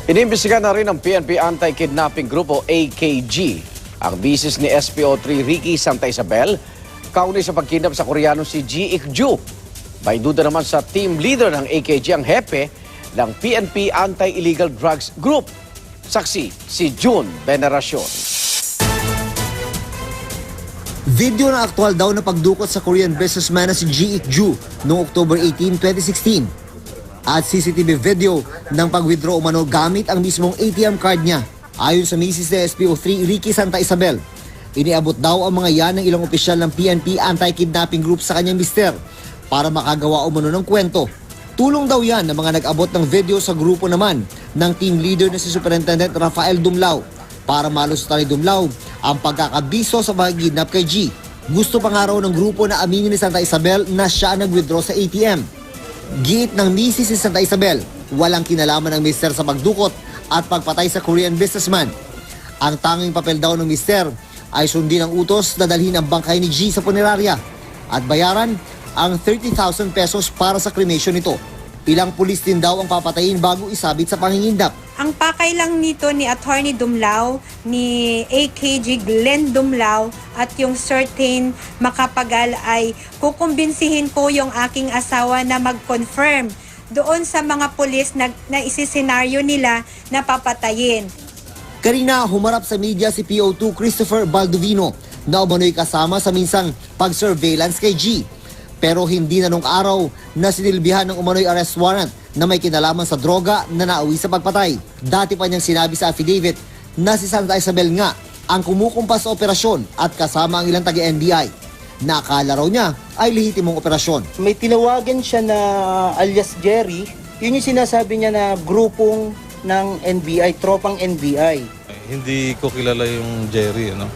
Inimbestiga na rin ng PNP Anti-Kidnapping Group o AKG ang bisis ni SPO3 Ricky Santa Isabel kaunay sa pagkidnap sa Koreano si Ji Ik-ju. May duda naman sa team leader ng AKG ang hepe ng PNP Anti-Illegal Drugs Group. Saksi si June Veneracion. Video na aktual daw na pagdukot sa Korean businessman na si Ji Ik-ju noong October 18, 2016. At CCTV video ng pag-withdraw umano gamit ang mismong ATM card niya. Ayon sa misis ni SPO3 Ricky Santa Isabel, iniabot daw ang mga yan ng ilang opisyal ng PNP Anti-Kidnapping Group sa kanyang mister para makagawa umano ng kwento. Tulong daw yan ng mga nag-abot ng video sa grupo naman ng team leader na si Superintendent Rafael Dumlao para malusutan ni Dumlao ang pagkakabiso sa pagkidnap kay G. Gusto pa nga raw ng grupo na aminin ni Santa Isabel na siya nag-withdraw sa ATM. Giit ng misis ni Santa Isabel, walang kinalaman ng mister sa pagdukot at pagpatay sa Korean businessman. Ang tanging papel daw ng mister ay sundin ang utos na dalhin ang bangkay ni G sa punerarya at bayaran ang 30,000 pesos para sa cremation nito. Ilang pulis din daw ang papatayin bago isabit sa pangingindap. Ang pakay lang nito ni Attorney Dumlao, ni AKG Glenn Dumlao at yung certain makapagal ay kukumbinsihin ko yung aking asawa na mag-confirm doon sa mga pulis na isisenaryo nila na papatayin. Karina, humarap sa media si PO2 Christopher Baldovino na umano'y kasama sa minsang pag-surveillance kay G. Pero hindi na nung araw na sinilbihan ng umano'y arrest warrant na may kinalaman sa droga na nauwi sa pagpatay. Dati pa niyang sinabi sa affidavit na si Santa Isabel nga ang kumukumpas sa operasyon at kasama ang ilang taga-NBI. Nakala raw niya ay lehitimong operasyon. May tinawagan siya na alias Jerry. Yun yung sinasabi niya na grupong ng NBI, tropang NBI. Hindi ko kilala yung Jerry, ano?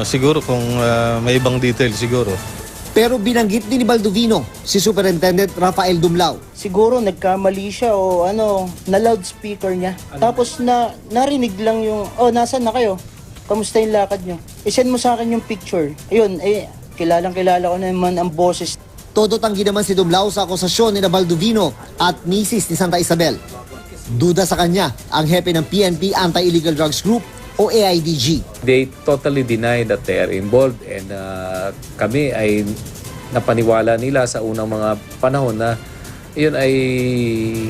Siguro kung may ibang detail siguro. Pero binanggit din ni Baldovino si Superintendent Rafael Dumlao. Siguro nagkamali siya o na loudspeaker niya. Tapos narinig lang yung, nasan na kayo? Kamusta yung lakad niyo? I-send mo sa akin yung picture. Ayun, kilalang-kilala ko naman ang boses. Todo tanggi naman si Dumlao sa akusasyon ni Baldovino at misis ni Santa Isabel. Duda sa kanya ang hepe ng PNP Anti-Illegal Drugs Group o AIDG. They totally deny that they are involved and kami ay napaniwala nila sa unang mga panahon na iyon ay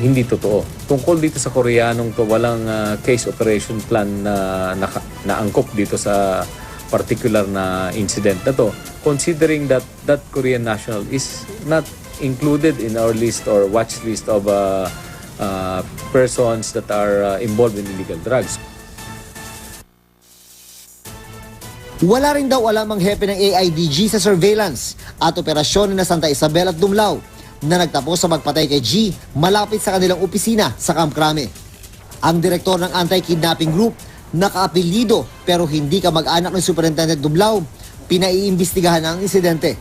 hindi totoo. Tungkol dito sa Koreanong to, walang case operation plan na naangkop dito sa particular na incident na to. Considering that that Korean national is not included in our list or watch list of persons that are involved in illegal drugs. Wala rin daw alam ang hepe ng AIDG sa surveillance at operasyon na Santa Isabel at Dumlao na nagtapos sa magpatay kay G malapit sa kanilang opisina sa Camp Crame. Ang direktor ng Anti-Kidnapping Group, nakaapelido pero hindi kamag-anak ng Superintendent Dumlao, pinaiimbestigahan ang insidente.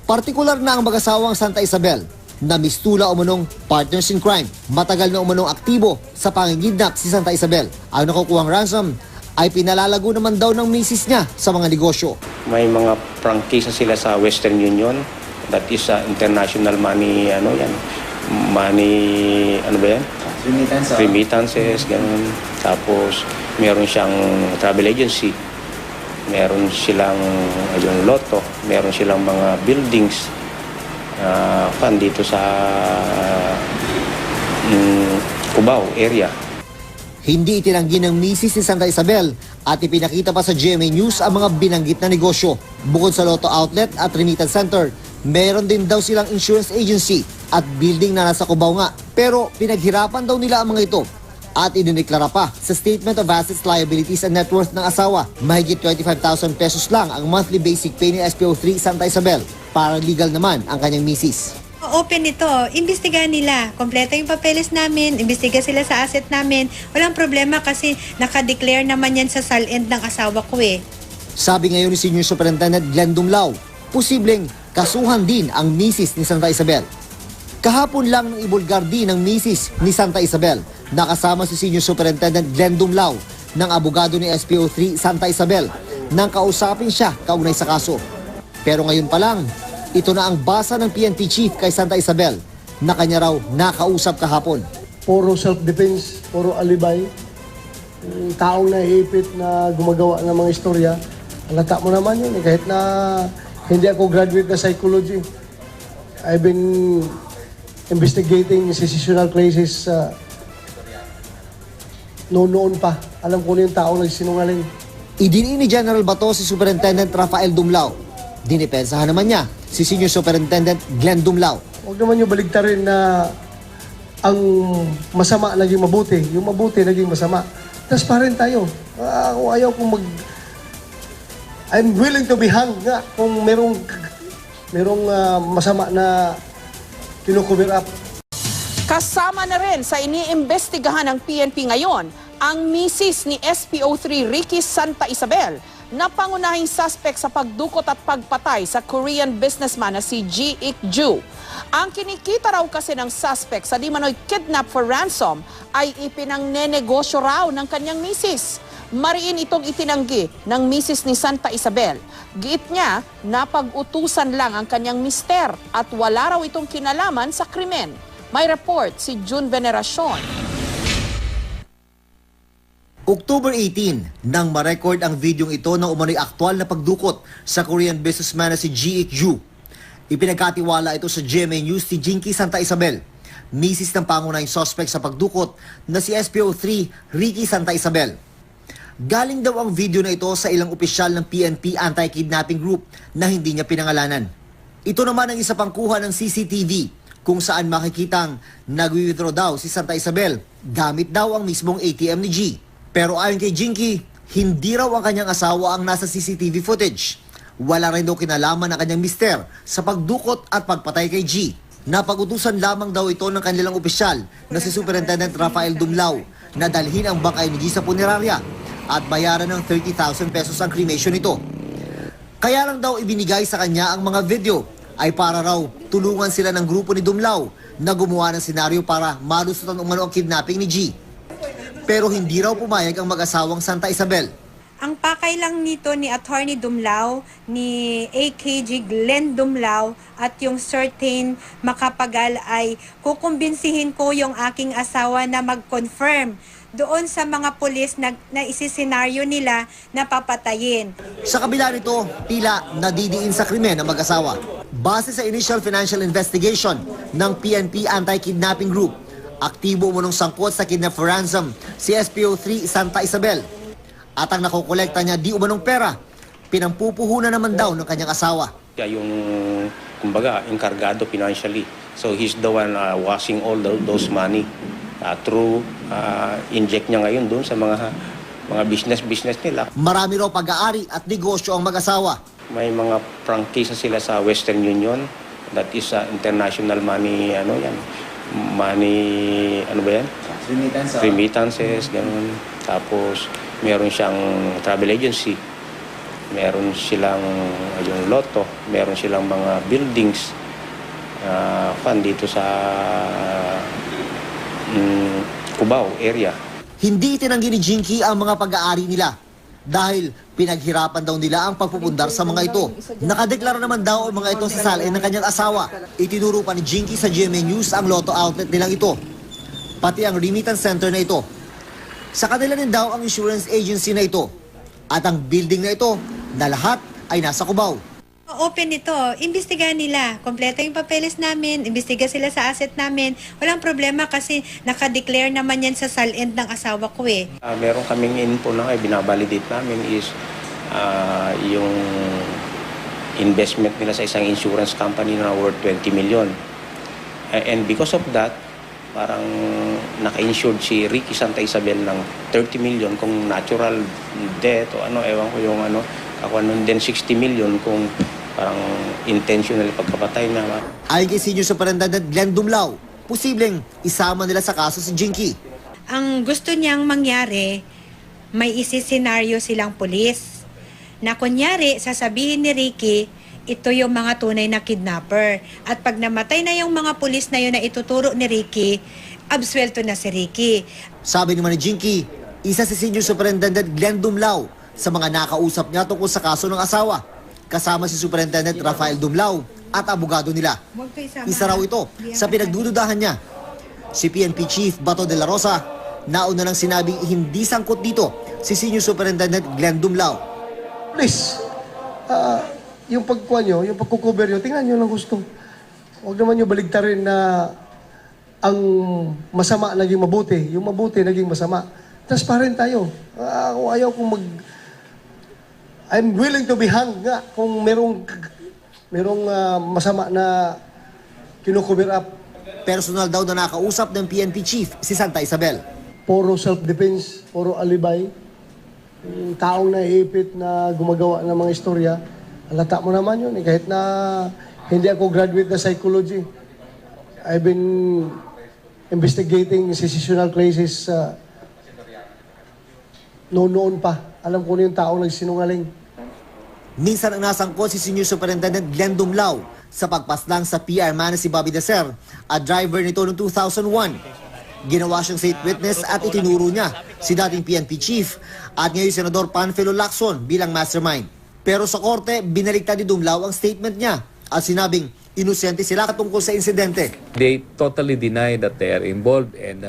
Partikular na ang mag-asawang Santa Isabel na mistula umunong partners in crime. Matagal na umunong aktibo sa pangingidnap si Santa Isabel. Ang nakukuhang ransom ay pinalalago naman daw ng misis niya sa mga negosyo. May mga prangkisa sila sa Western Union, that is international money, money, remittances, ganun. Tapos meron siyang travel agency, meron silang lotto, meron silang mga buildings, fan dito sa Cubao area. Hindi itinanggi ng misis ni Santa Isabel at ipinakita pa sa GMA News ang mga binanggit na negosyo. Bukod sa Lotto Outlet at Remittance Center, meron din daw silang insurance agency at building na nasa Cubao nga. Pero pinaghirapan daw nila ang mga ito at idineklara pa sa Statement of Assets, Liabilities and Net Worth ng asawa. Mahigit 25,000 pesos lang ang monthly basic pay ni SPO3 Santa Isabel. Para legal naman ang kanyang misis. Open ito, imbestigahan nila. Kompleto yung papeles namin, imbestiga sila sa asset namin. Walang problema kasi nakadeclare naman yan sa SALEND ng asawa ko eh. Sabi ngayon ni Senior Superintendent Glenn Dumlao, posibleng kasuhan din ang misis ni Santa Isabel. Kahapon lang ng ibulgar din ng misis ni Santa Isabel, nakasama si Senior Superintendent Glenn Dumlao ng abogado ni SPO3 Santa Isabel nang kausapin siya kaugnay sa kaso. Pero ngayon pa lang, ito na ang basa ng PNP Chief kay Santa Isabel na kanya raw nakausap kahapon. puro self-defense, puro alibay. Yung taong naiipit na gumagawa ng mga istorya, halata mo naman yun. Kahit na hindi ako graduate na psychology, I've been investigating secessional cases noon pa. Alam ko na yung taong nagsinungaling. Idiniin ni General Bato si Superintendent Rafael Dumlao. Dinipensahan naman niya si Senior Superintendent Glenn Dumlao. Huwag naman yung baligtarin na ang masama naging mabuti, yung mabuti naging masama. Transparent tayo. Kung ayaw kong I'm willing to be hanged nga kung merong masama na kinu-cover up. Kasama na rin sa iniimbestigahan ng PNP ngayon ang misis ni SPO3 Ricky Santa Isabel na pangunahing suspect sa pagdukot at pagpatay sa Korean businessman na si Ji Ik-ju. Ang kinikita raw kasi ng suspect sa di manoy kidnap for ransom ay ipinangnenegosyo raw ng kanyang misis. Mariin itong itinanggi ng misis ni Santa Isabel. Giit niya, napag-utusan lang ang kanyang mister at wala raw itong kinalaman sa krimen. May report si June Veneracion. October 18, nang ma-record ang videong ito ng umano'y aktwal na pagdukot sa Korean businessman na si Ji Ik-ju. Ipinagkatiwala ito sa GMA News ni Jinky Santa Isabel, misis ng pangunahing suspect sa pagdukot na si SPO3 Ricky Santa Isabel. Galing daw ang video na ito sa ilang opisyal ng PNP Anti-Kidnapping Group na hindi niya pinangalanan. Ito naman ang isa pang kuha ng CCTV kung saan makikitang nag-withdraw daw si Santa Isabel gamit daw ang mismong ATM ni G. Pero ayon kay Jinky, hindi raw ang kanyang asawa ang nasa CCTV footage. Wala rin daw kinalaman ng kanyang mister sa pagdukot at pagpatay kay G. Napag-utusan lamang daw ito ng kanilang opisyal na si Superintendent Rafael Dumlao na dalhin ang bangkay ni G sa punerarya at bayaran ng 30,000 pesos ang cremation nito. Kaya lang daw ibinigay sa kanya ang mga video ay para raw tulungan sila ng grupo ni Dumlao na gumawa ng senaryo para malusutan umano ang kidnapping ni G. Pero hindi raw pumayag ang mag-asawang Santa Isabel. Ang pakay lang nito ni Attorney Dumlao, ni AKG Glenn Dumlao at yung certain Makapagal ay kukumbinsihin ko yung aking asawa na mag-confirm doon sa mga pulis na isisenaryo nila na papatayin. Sa kabila nito, tila nadidiin sa krimen ang mag-asawa. Base sa initial financial investigation ng PNP Anti-Kidnapping Group, aktibo mo nung sangkot sa kidnap for ransom si SPO3 Santa Isabel. At ang nakukolekta niya di umanong pera, pinampupuhunan naman daw ng kanyang asawa. Yung, kumbaga, enkargado financially. So he's the one washing all those money through inject niya ngayon doon sa mga business nila. Marami raw pag-aari at negosyo ang mag-asawa. May mga prangkisa sila sa Western Union. That is international money, money, ano ba yan? Remittances, ganun. Tapos, meron siyang travel agency, meron silang yung lotto, meron silang mga buildings fan dito sa Cubao area. Hindi itinanggi ni Jinky ang mga pag-aari nila dahil pinaghirapan daw nila ang pagpupundar sa mga ito. Nakadeklara naman daw ang mga ito sa salin ng kanyang asawa. Itinuro pa ni Jinky sa GMA News ang lotto outlet nilang ito, pati ang remittance center na ito. Sa kanila din daw ang insurance agency na ito at ang building na ito na lahat ay nasa Cubao. Open ito, imbestigahan nila. Kompleto yung papeles namin, imbestiga sila sa asset namin. Walang problema kasi nakadeclare naman yan sa SALEND ng asawa ko eh. Meron kaming info na binabalidate namin is yung investment nila sa isang insurance company na worth 20 million. And because of that, parang naka-insured si Ricky Santa Isabel ng 30 million kung natural death o ewan ko yung ako din 60 million kung parang intentional pagkapatay na. Ayon kay Senior Superintendent Glenn Dumlao, posibleng isama nila sa kaso si Jinky. Ang gusto niyang mangyari, may isi-senaryo silang pulis. Na kunyari, sasabihin ni Ricky, ito yung mga tunay na kidnapper. At pag namatay na yung mga pulis na yun na ituturo ni Ricky, absuelto na si Ricky. Sabi naman ni Jinky, isa si Senior Superintendent Glenn Dumlao sa mga nakausap niya tungkol sa kaso ng asawa. Kasama si Superintendent Rafael Dumlao at abogado nila. Isa raw ito sa pinagdududahan niya. Si PNP Chief Bato de la Rosa, nauna nang sinabing hindi sangkot dito si Senior Superintendent Glenn Dumlao. Please, yung pagkuha nyo, yung pagkukover nyo, tingnan nyo lang gusto. Huwag naman nyo baligtarin na ang masama naging mabuti, yung mabuti naging masama. Transparent tayo. Kung ayaw kong I'm willing to be hanged nga kung merong masama na kino-cover up. Personal daw na nakausap ng PNP Chief si Santa Isabel. Puro self-defense, puro alibay. Yung taong naiipit na gumagawa ng mga istorya, halata mo naman yun. Kahit na hindi ako graduate na psychology, I've been investigating secessional cases noon pa. Alam ko na yung taong nagsinungaling. Minsan ang nasangkot si Senior Superintendent Glenn Dumlao sa pagpaslang sa PR man si Bobby Deser, at driver nito noong 2001. Ginawa siyang state witness at itinuro niya si dating PNP Chief at ngayon Senador Panfilo Lacson bilang mastermind. Pero sa korte, binaliktad ni Dumlao ang statement niya at sinabing inosente sila tungkol sa insidente. They totally deny that they are involved, and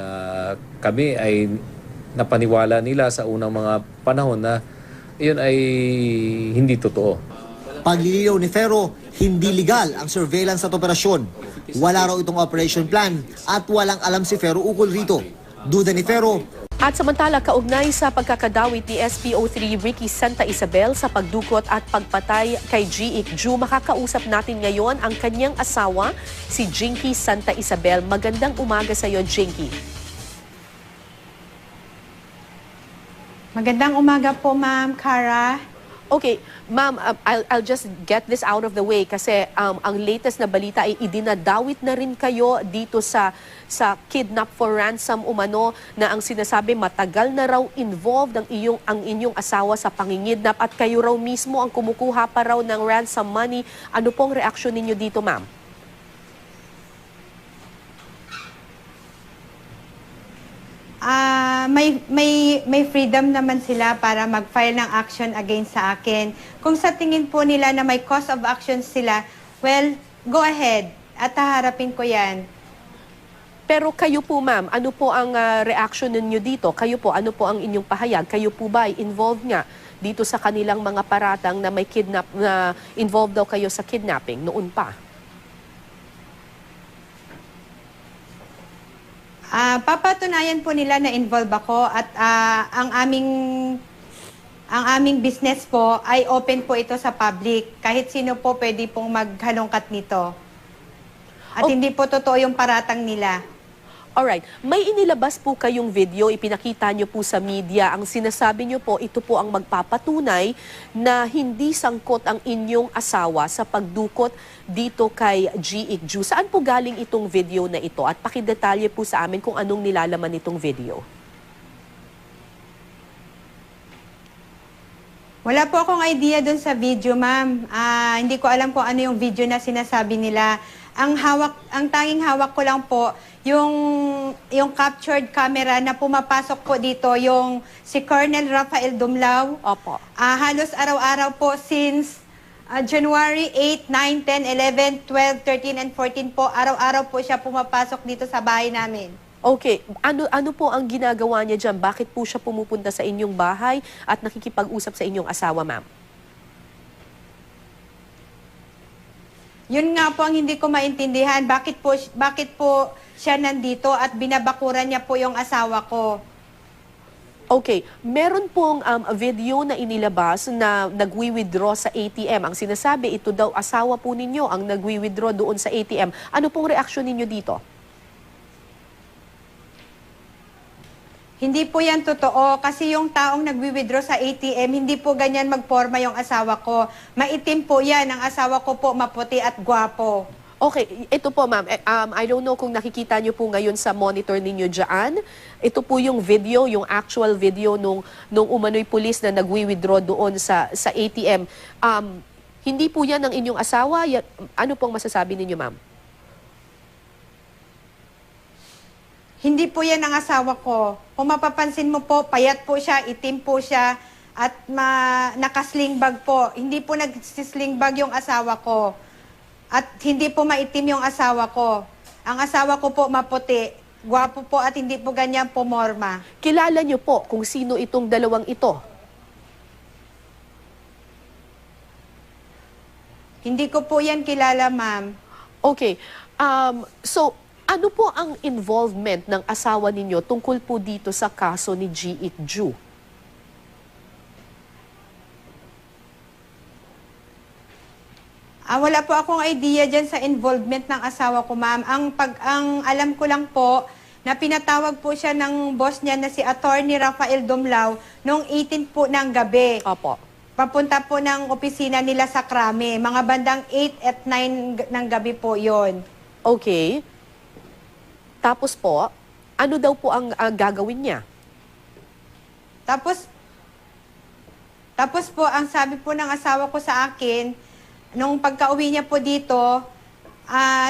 kami ay napaniwala nila sa unang mga panahon na yun ay hindi totoo. Paglilinaw ni Ferro, hindi legal ang surveillance at operasyon. Wala raw itong operation plan at walang alam si Ferro ukol rito. Duda ni Ferro. At samantala, kaugnay sa pagkakadawit ni SPO3 Ricky Santa Isabel sa pagdukot at pagpatay kay G. Ju, makakausap natin ngayon ang kanyang asawa, si Jinky Santa Isabel. Magandang umaga sa iyo, Jinky. Magandang umaga po, Ma'am Cara. Okay, ma'am, I'll just get this out of the way kasi ang latest na balita ay idinadawit na rin kayo dito sa kidnap for ransom umano, na ang sinasabi matagal na raw involved ang inyong asawa sa pangingidnap at kayo raw mismo ang kumukuha pa raw ng ransom money. Ano pong reaksyon ninyo dito, ma'am? May freedom naman sila para mag-file ng action against sa akin. Kung sa tingin po nila na may cause of action sila, well, go ahead at haharapin ko yan. Pero kayo po, ma'am, ano po ang reaction ninyo dito? Kayo po, ano po ang inyong pahayag? Kayo po ba ay involved nga dito sa kanilang mga paratang na may kidnap, na involved daw kayo sa kidnapping noon pa? Papatunayan po nila na involved ako at ang aming business po ay open po ito sa public. Kahit sino po pwede pong maghalongkat nito. At hindi po totoo yung paratang nila. Alright, may inilabas po kayong video, ipinakita nyo po sa media. Ang sinasabi nyo po, ito po ang magpapatunay na hindi sangkot ang inyong asawa sa pagdukot dito kay G. Ju. Saan po galing itong video na ito? At pakidetalye po sa amin kung anong nilalaman itong video. Wala po akong idea dun sa video, ma'am. Hindi ko alam kung ano yung video na sinasabi nila. Ang tanging hawak ko lang po, yung captured camera na pumapasok po dito, yung si Colonel Rafael Dumlao. Opo. Halos araw-araw po since January 8, 9, 10, 11, 12, 13, and 14 po, araw-araw po siya pumapasok dito sa bahay namin. Okay, ano po ang ginagawa niya dyan? Bakit po siya pumupunta sa inyong bahay at nakikipag-usap sa inyong asawa, ma'am? Yun nga po ang hindi ko maintindihan. Bakit po siya nandito at binabakuran niya po yung asawa ko? Okay, meron pong video na inilabas na nagwi-withdraw sa ATM. Ang sinasabi, ito daw asawa po ninyo ang nagwi-withdraw doon sa ATM. Ano pong reaksyon ninyo dito? Hindi po yan totoo kasi yung taong nagwi-withdraw sa ATM, hindi po ganyan magporma yung asawa ko. Maitim po yan. Ang asawa ko po maputi at gwapo. Okay, ito po ma'am, I don't know kung nakikita nyo po ngayon sa monitor ninyo dyan. Ito po yung video, yung actual video nung umano'y pulis na nagwi-withdraw doon sa ATM. Hindi po yan ang inyong asawa. Ano pong masasabi ninyo, ma'am? Hindi po yan ang asawa ko. Kung mapapansin mo po, payat po siya, itim po siya, at nakasling bag po. Hindi po nagsisling bag yung asawa ko. At hindi po maitim yung asawa ko. Ang asawa ko po maputi. gwapo po at hindi po ganyan pumorma. Kilala niyo po kung sino itong dalawang ito? Hindi ko po yan kilala, ma'am. Okay. So, ano po ang involvement ng asawa ninyo tungkol po dito sa kaso ni G. Ik Ju? Wala po akong idea dyan sa involvement ng asawa ko, ma'am. Ang alam ko lang po, na pinatawag po siya ng boss niya na si Attorney Rafael Dumlao noong 18 po ng gabi. Opo. Papunta po ng opisina nila sa Krame. Mga bandang 8 at 9 ng gabi po yon. Okay. Tapos po, ano daw po ang gagawin niya? Tapos po, ang sabi po ng asawa ko sa akin, nung pagka-uwi niya po dito,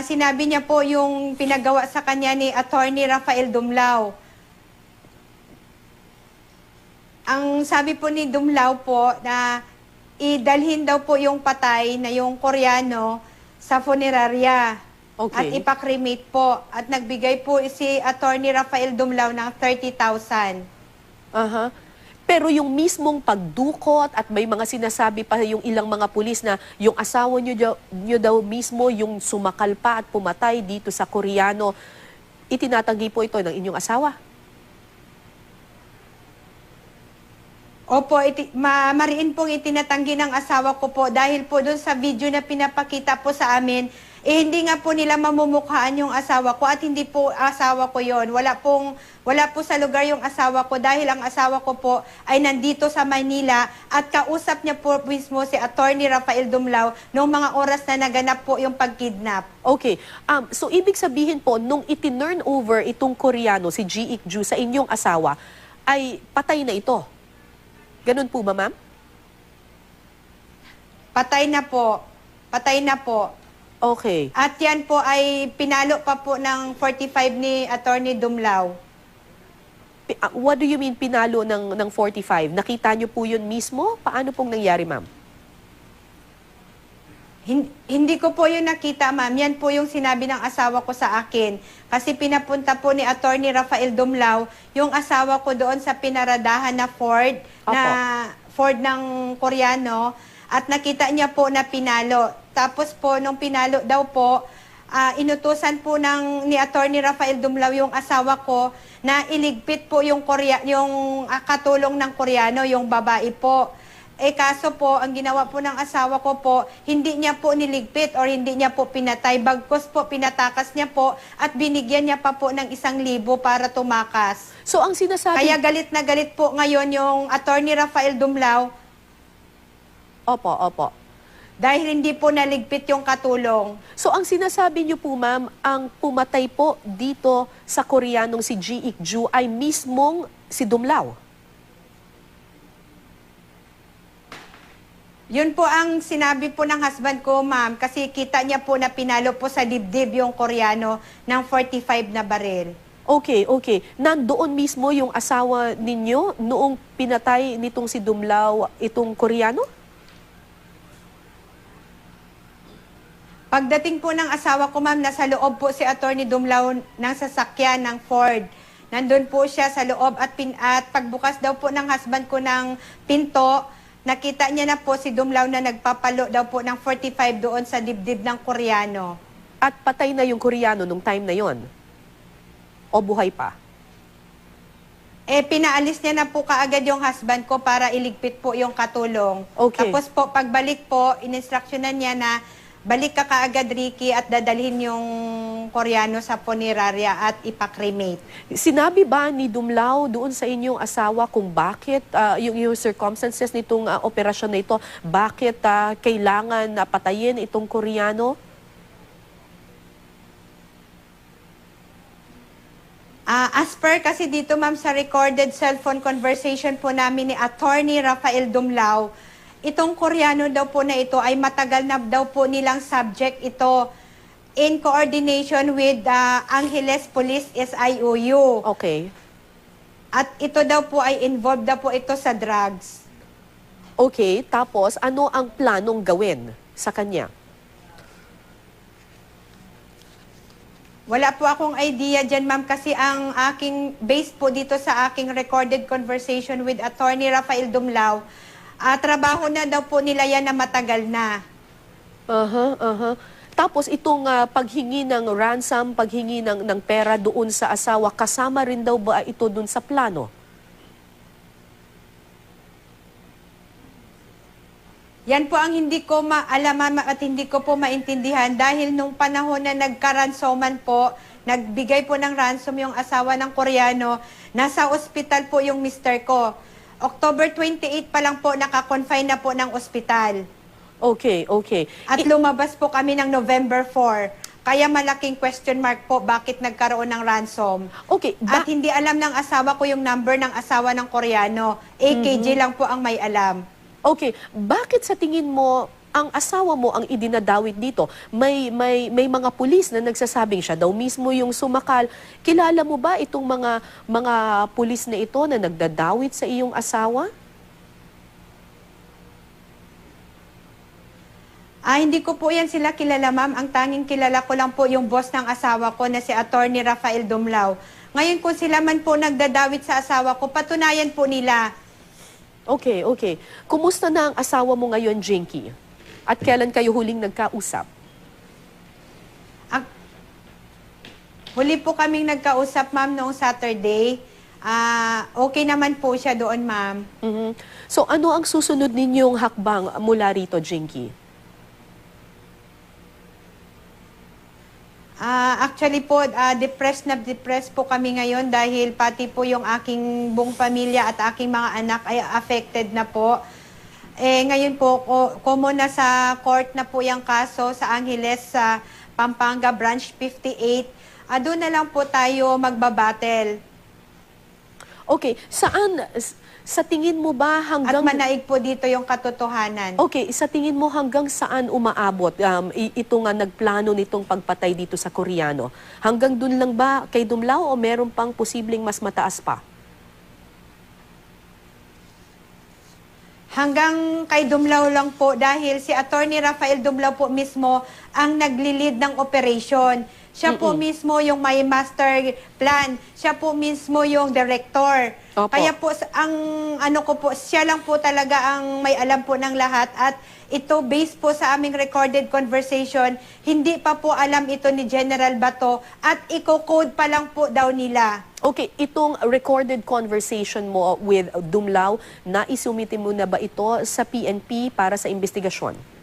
sinabi niya po yung pinagawa sa kanya ni Attorney Rafael Dumlao. Ang sabi po ni Dumlao po na idalhin daw po yung patay na yung Koreano sa funeraria. Okay. At ipakremate po. At nagbigay po si Attorney Rafael Dumlao ng 30,000. Aha. Pero yung mismong pagdukot at may mga sinasabi pa yung ilang mga pulis na yung asawa nyo daw mismo yung sumakal pa at pumatay dito sa Koreano, itinatanggi po ito ng inyong asawa? Opo, mariin pong itinatanggi ng asawa ko po dahil po doon sa video na pinapakita po sa amin, hindi nga po nila mamumukhaan yung asawa ko at hindi po asawa ko yon. Wala po sa lugar yung asawa ko dahil ang asawa ko po ay nandito sa Manila at kausap niya po mismo si Attorney Rafael Dumlao noong mga oras na naganap po yung pagkidnap. Okay. So ibig sabihin po, nung itinurn over itong Koreano, si G. Ik Ju, sa inyong asawa, ay patay na ito. Ganun po ba, ma'am? Patay na po. Patay na po. Okay. At yan po ay pinalo pa po ng 45 ni Attorney Dumlao. What do you mean pinalo ng 45? Nakita niyo po yun mismo? Paano pong nangyari, ma'am? Hindi ko po yun nakita, ma'am. Yan po yung sinabi ng asawa ko sa akin. Kasi pinapunta po ni Attorney Rafael Dumlao yung asawa ko doon sa pinaradahan na Ford, Ford ng Koreano, at nakita niya po na pinalo. Tapos po, nung pinalo daw po, inutusan po ni Attorney Rafael Dumlao yung asawa ko na iligpit po yung katulong ng Koreano, yung babae po. Kaso po, ang ginawa po ng asawa ko po, hindi niya po niligpit or hindi niya po pinatay. Bagkus po, pinatakas niya po at binigyan niya pa po ng 1,000 para tumakas. So ang sinasabi... Kaya galit na galit po ngayon yung Attorney Rafael Dumlao. Opo. Dahil hindi po naligpit yung katulong. So ang sinasabi niyo po, ma'am, ang pumatay po dito sa Koreanong si G. Ik Ju ay mismong si Dumlao. Yun po ang sinabi po ng husband ko, ma'am, kasi kita niya po na pinalo po sa dibdib yung Koreano ng 45 na baril. Okay. Nandoon mismo yung asawa ninyo noong pinatay nitong si Dumlao itong Koreano? Pagdating po ng asawa ko, ma'am, nasa loob po si Attorney Dumlao ng sasakyan ng Ford. Nandun po siya sa loob at pagbukas daw po ng husband ko ng pinto, nakita niya na po si Dumlao na nagpapalo daw po ng 45 doon sa dibdib ng Koreano. At patay na yung Koreano nung time na yon? O buhay pa? Pinaalis niya na po kaagad yung husband ko para iligpit po yung katulong. Okay. Tapos po, pagbalik po, in-instructionan niya na balik ka kaagad, Ricky, at dadalhin yung Koreano sa funeraria at ipakremate. Sinabi ba ni Dumlao doon sa inyong asawa kung bakit, yung circumstances nitong operasyon na ito, bakit kailangan patayin itong Koreano? As per kasi dito, ma'am, sa recorded cellphone conversation po namin ni Attorney Rafael Dumlao, itong Koreano daw po na ito ay matagal na daw po nilang subject ito in coordination with Angeles Police SIOU. Okay. At ito daw po ay involved daw po ito sa drugs. Okay, tapos ano ang planong gawin sa kanya? Wala po akong idea dyan, ma'am, kasi ang aking base po dito sa aking recorded conversation with Attorney Rafael Dumlao, trabaho na daw po nila yan na matagal na. Tapos itong paghingi ng ransom, paghingi ng pera doon sa asawa, kasama rin daw ba ito doon sa plano? Yan po ang hindi ko maalam, ma'am, at hindi ko po maintindihan dahil nung panahon na nagkaransoman po, nagbigay po ng ransom yung asawa ng Koreano, nasa ospital po yung mister ko. October 28 pa lang po nakakonfine na po ng ospital. Okay. At lumabas po kami ng November 4. Kaya malaking question mark po bakit nagkaroon ng ransom. Okay. At hindi alam ng asawa ko yung number ng asawa ng Koreano. AKG lang po ang may alam. Okay, bakit sa tingin mo ang asawa mo ang idinadawit dito? May mga pulis na nagsasabing siya daw mismo yung sumakal. Kilala mo ba itong mga pulis na ito na nagdadawit sa iyong asawa? Hindi ko po yan sila kilala, ma'am. Ang tanging kilala ko lang po yung boss ng asawa ko na si Attorney Rafael Dumlao. Ngayon kung sila man po nagdadawit sa asawa ko, patunayan po nila. Okay. Kumusta na ang asawa mo ngayon, Jinky? At kailan kayo huling nagkausap? Huli po kaming nagkausap, ma'am, noong Saturday. Okay naman po siya doon, ma'am. So ano ang susunod ninyong hakbang mula rito, Jinky? Actually po, depressed po kami ngayon dahil pati po yung aking buong pamilya at aking mga anak ay affected na po. Ngayon po, komo na sa court na po yung kaso sa Angeles, sa Pampanga Branch 58. Doon na lang po tayo magbabattle. Okay, sa tingin mo ba hanggang... At manaig po dito yung katotohanan. Okay, sa tingin mo hanggang saan umaabot ito nga nagplano nitong pagpatay dito sa Koreano? Hanggang dun lang ba kay Dumlao o meron pang posibleng mas mataas pa? Hanggang kay Dumlao lang po dahil si Attorney Rafael Dumlao po mismo ang naglilid ng operation. Siya po mismo yung may master plan. Siya po mismo yung director. Opo. Kaya po, siya lang po talaga ang may alam po ng lahat. At ito, based po sa aming recorded conversation, hindi pa po alam ito ni General Bato at i-code pa lang po daw nila. Okay, itong recorded conversation mo with Dumlao, naisumite mo na ba ito sa PNP para sa investigasyon?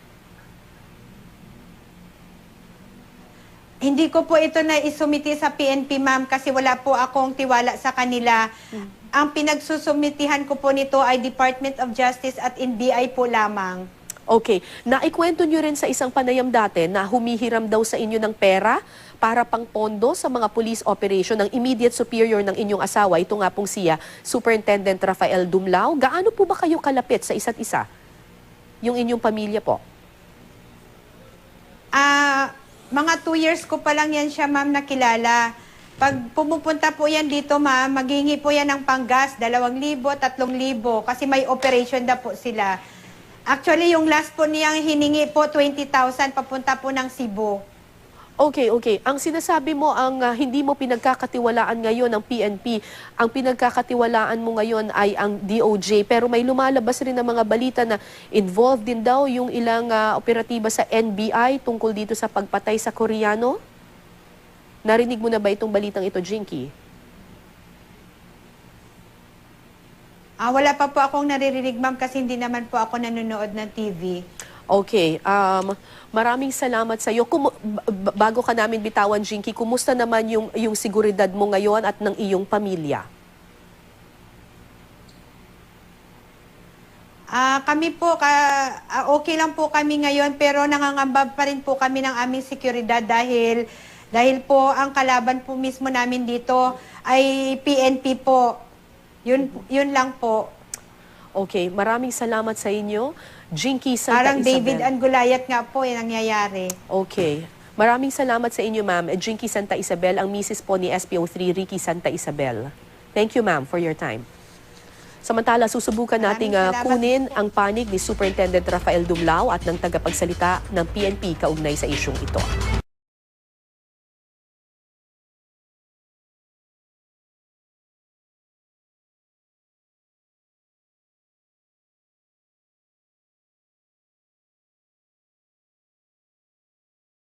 Hindi ko po ito na isumiti sa PNP, ma'am, kasi wala po akong tiwala sa kanila. Ang pinagsusumitihan ko po nito ay Department of Justice at NBI po lamang. Okay. Naikwento nyo rin sa isang panayam dati na humihiram daw sa inyo ng pera para pang pondo sa mga police operation ng immediate superior ng inyong asawa. Ito nga pong siya, Superintendent Rafael Dumlao. Gaano po ba kayo kalapit sa isa't isa? Yung inyong pamilya po? Mga 2 years ko pa lang yan siya, ma'am, nakilala. Pag pumupunta po yan dito, ma'am, maghingi po yan ng panggas, 2,000, 3,000, kasi may operation na po sila. Actually, yung last po niyang hiningi po, 20,000, papunta po ng Cebu. Okay. Ang sinasabi mo, ang hindi mo pinagkakatiwalaan ngayon ng PNP, ang pinagkakatiwalaan mo ngayon ay ang DOJ. Pero may lumalabas rin ng mga balita na involved din daw yung ilang operatiba sa NBI tungkol dito sa pagpatay sa Koreano. Narinig mo na ba itong balitang ito, Jinky? Wala pa po akong naririnig, ma'am, kasi hindi naman po ako nanonood ng TV. Okay. Maraming salamat sa iyo. Bago ka namin bitawan, Jinky, kumusta naman yung seguridad mo ngayon at ng iyong pamilya? Kami po, okay lang po kami ngayon, pero nangangamba pa rin po kami ng aming seguridad dahil po ang kalaban po mismo namin dito ay PNP po. Yun lang po. Okay, maraming salamat sa inyo. Jinky Santa Parang Isabel. David and Goliath nga po yung nangyayari. Okay. Maraming salamat sa inyo, ma'am. Jinky Santa Isabel, ang misis po ni SPO3 Ricky Santa Isabel. Thank you, ma'am, for your time. Samantala, susubukan nating kunin ang panig ni Superintendent Rafael Dumlao at ng tagapagsalita ng PNP kaugnay sa isyong ito.